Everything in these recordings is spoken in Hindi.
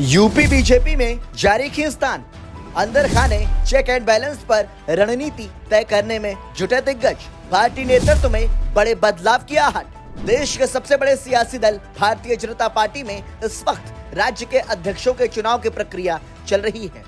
यूपी बीजेपी में जारी खींचतान, अंदर खाने चेक एंड बैलेंस पर रणनीति तय करने में जुटे दिग्गज। पार्टी नेतृत्व में बड़े बदलाव की आहट। देश के सबसे बड़े सियासी दल भारतीय जनता पार्टी में इस वक्त राज्य के अध्यक्षों के चुनाव की प्रक्रिया चल रही है।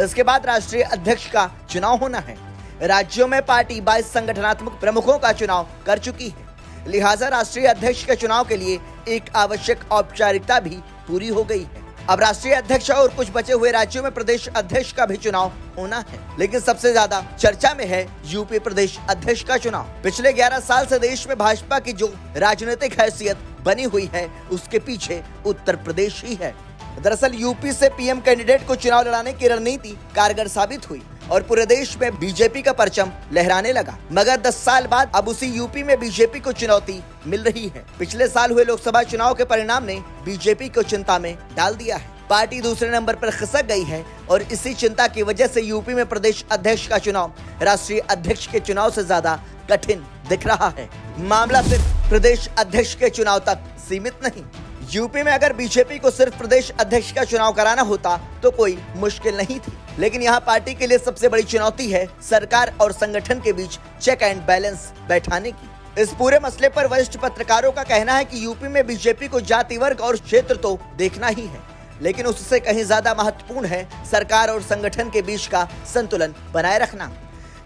इसके बाद राष्ट्रीय अध्यक्ष का चुनाव होना है। राज्यों में पार्टी 22 संगठनात्मक प्रमुखों का चुनाव कर चुकी है, लिहाजा राष्ट्रीय अध्यक्ष के चुनाव के लिए एक आवश्यक औपचारिकता भी पूरी हो गई है। अब राष्ट्रीय अध्यक्ष और कुछ बचे हुए राज्यों में प्रदेश अध्यक्ष का भी चुनाव होना है, लेकिन सबसे ज्यादा चर्चा में है यूपी प्रदेश अध्यक्ष का चुनाव। पिछले 11 साल से देश में भाजपा की जो राजनीतिक हैसियत बनी हुई है, उसके पीछे उत्तर प्रदेश ही है। दरअसल यूपी से पीएम कैंडिडेट को चुनाव लड़ाने की रणनीति कारगर साबित हुई और पूरे देश में बीजेपी का परचम लहराने लगा। मगर 10 साल बाद अब उसी यूपी में बीजेपी को चुनौती मिल रही है। पिछले साल हुए लोकसभा चुनाव के परिणाम ने बीजेपी को चिंता में डाल दिया है। पार्टी दूसरे नंबर पर खिसक गई है और इसी चिंता की वजह से यूपी में प्रदेश अध्यक्ष का चुनाव राष्ट्रीय अध्यक्ष के चुनाव से ज्यादा कठिन दिख रहा है। मामला सिर्फ प्रदेश अध्यक्ष के चुनाव तक सीमित नहीं। यूपी में अगर बीजेपी को सिर्फ प्रदेश अध्यक्ष का चुनाव कराना होता तो कोई मुश्किल नहीं थी, लेकिन यहाँ पार्टी के लिए सबसे बड़ी चुनौती है सरकार और संगठन के बीच चेक एंड बैलेंस बैठाने की। इस पूरे मसले पर वरिष्ठ पत्रकारों का कहना है कि यूपी में बीजेपी को जाति, वर्ग और क्षेत्र तो देखना ही है, लेकिन उससे कहीं ज्यादा महत्वपूर्ण है सरकार और संगठन के बीच का संतुलन बनाए रखना।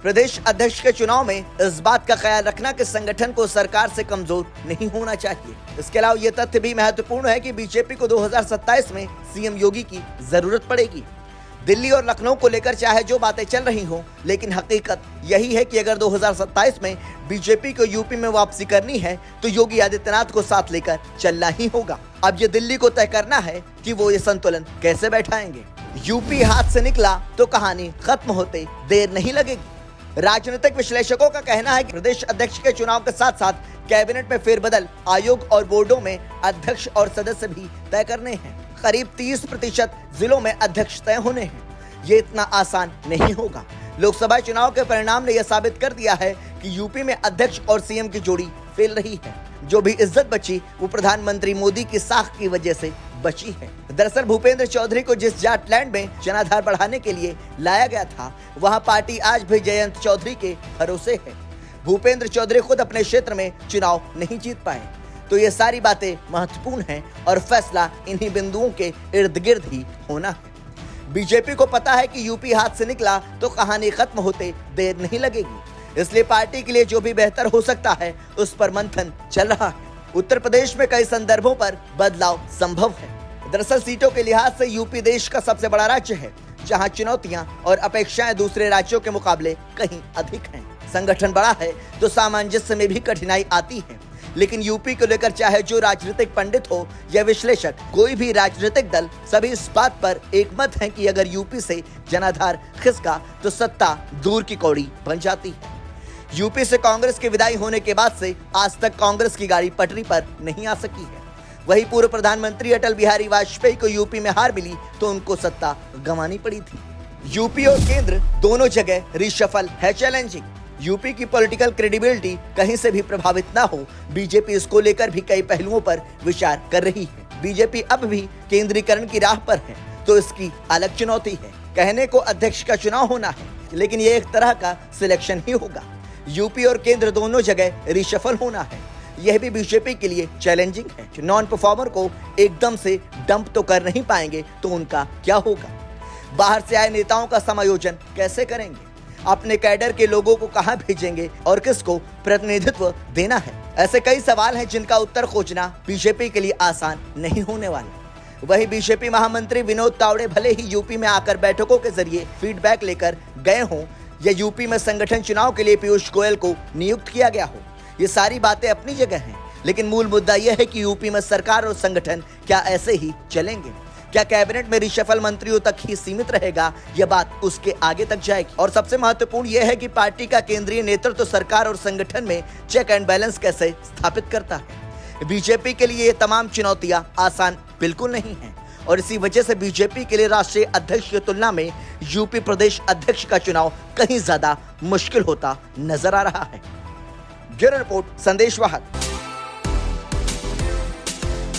प्रदेश अध्यक्ष के चुनाव में इस बात का ख्याल रखना कि संगठन को सरकार से कमजोर नहीं होना चाहिए। इसके अलावा ये तथ्य भी महत्वपूर्ण है कि बीजेपी को 2027 में सीएम योगी की जरूरत पड़ेगी। दिल्ली और लखनऊ को लेकर चाहे जो बातें चल रही हों, लेकिन हकीकत यही है कि अगर 2027 में बीजेपी को यूपी में वापसी करनी है तो योगी आदित्यनाथ को साथ लेकर चलना ही होगा। अब ये दिल्ली को तय करना है कि वो ये संतुलन कैसे बैठाएंगे। यूपी हाथ से निकला तो कहानी खत्म होते देर नहीं लगेगी। राजनीतिक विश्लेषकों का कहना है कि प्रदेश अध्यक्ष के चुनाव के साथ साथ कैबिनेट में फेरबदल, आयोग और बोर्डों में अध्यक्ष और सदस्य भी तय करने हैं। करीब 30% जिलों में अध्यक्ष तय होने हैं। ये इतना आसान नहीं होगा। लोकसभा चुनाव के परिणाम ने यह साबित कर दिया है कि यूपी में अध्यक्ष और सीएम की जोड़ी फेल रही है। जो भी इज्जत बची वो प्रधानमंत्री मोदी की साख की वजह से बची है। दरअसल भूपेंद्र चौधरी को जिस जाटलैंड में जनाधार बढ़ाने के लिए लाया गया था, वहां पार्टी आज भी जयंत चौधरी के भरोसे है। भूपेंद्र चौधरी खुद अपने क्षेत्र में चुनाव नहीं जीत पाए, तो ये सारी बातें महत्वपूर्ण हैं और फैसला इन्हीं बिंदुओं के इर्द गिर्द ही होना है। बीजेपी को पता है कि यूपी हाथ से निकला तो कहानी खत्म होते देर नहीं लगेगी, इसलिए पार्टी के लिए जो भी बेहतर हो सकता है उस पर मंथन चल रहा है। उत्तर प्रदेश में कई संदर्भों पर बदलाव संभव है। दरअसल सीटों के लिहाज से यूपी देश का सबसे बड़ा राज्य है, जहां चुनौतियां और अपेक्षाएं दूसरे राज्यों के मुकाबले कहीं अधिक हैं। संगठन बड़ा है तो सामंजस्य में भी कठिनाई आती है, लेकिन यूपी को लेकर चाहे जो राजनीतिक पंडित हो या विश्लेषक, कोई भी राजनीतिक दल, सभी इस बात पर एकमत हैं कि अगर यूपी से जनाधार खिसका तो सत्ता दूर की कौड़ी बन जाती है। यूपी से कांग्रेस की विदाई होने के बाद से आज तक कांग्रेस की गाड़ी पटरी पर नहीं आ सकी है। वही पूर्व प्रधानमंत्री अटल बिहारी वाजपेयी को यूपी में हार मिली तो उनको सत्ता गंवानी पड़ी थी। यूपी और केंद्र दोनों जगह रिशफल है चैलेंजिंग। यूपी की पॉलिटिकल क्रेडिबिलिटी कहीं से भी प्रभावित ना हो, बीजेपी इसको लेकर भी कई पहलुओं पर विचार कर रही है। बीजेपी अब भी केंद्रीकरण की राह पर है, तो इसकी अलग चुनौती है। कहने को अध्यक्ष का चुनाव होना है, लेकिन ये एक तरह का सिलेक्शन ही होगा। यूपी और केंद्र दोनों जगह रिशफल होना है, यह भी बीजेपी के लिए चैलेंजिंग है। नॉन परफॉर्मर को एकदम से डंप तो कर नहीं पाएंगे तो उनका क्या होगा। बाहर से आए नेताओं का समायोजन कैसे करेंगे, अपने कैडर के लोगों को कहां भेजेंगे और किसको प्रतिनिधित्व देना है। ऐसे कई सवाल हैं जिनका उत्तर खोजना बीजेपी के लिए आसान नहीं होने वाला। वही बीजेपी महामंत्री विनोद तावड़े भले ही यूपी में आकर बैठकों के जरिए फीडबैक लेकर गए हों या यूपी में संगठन चुनाव के लिए पीयूष गोयल को नियुक्त किया गया हो, ये सारी बातें अपनी जगह हैं, लेकिन मूल मुद्दा यह है कि यूपी में सरकार और संगठन क्या ऐसे ही चलेंगे। क्या कैबिनेट में रिशफल मंत्रियों तक ही सीमित रहेगा, यह बात उसके आगे तक जाएगी। और सबसे महत्वपूर्ण यह है कि पार्टी का केंद्रीय नेतृत्व सरकार और संगठन में चेक एंड बैलेंस कैसे स्थापित करता है। बीजेपी के लिए ये तमाम चुनौतियां आसान बिल्कुल नहीं है और इसी वजह से बीजेपी के लिए राष्ट्रीय अध्यक्ष की तुलना में यूपी प्रदेश अध्यक्ष का चुनाव कहीं ज्यादा मुश्किल होता नजर आ रहा है। ब्यूरो रिपोर्ट, संदेश वाहक।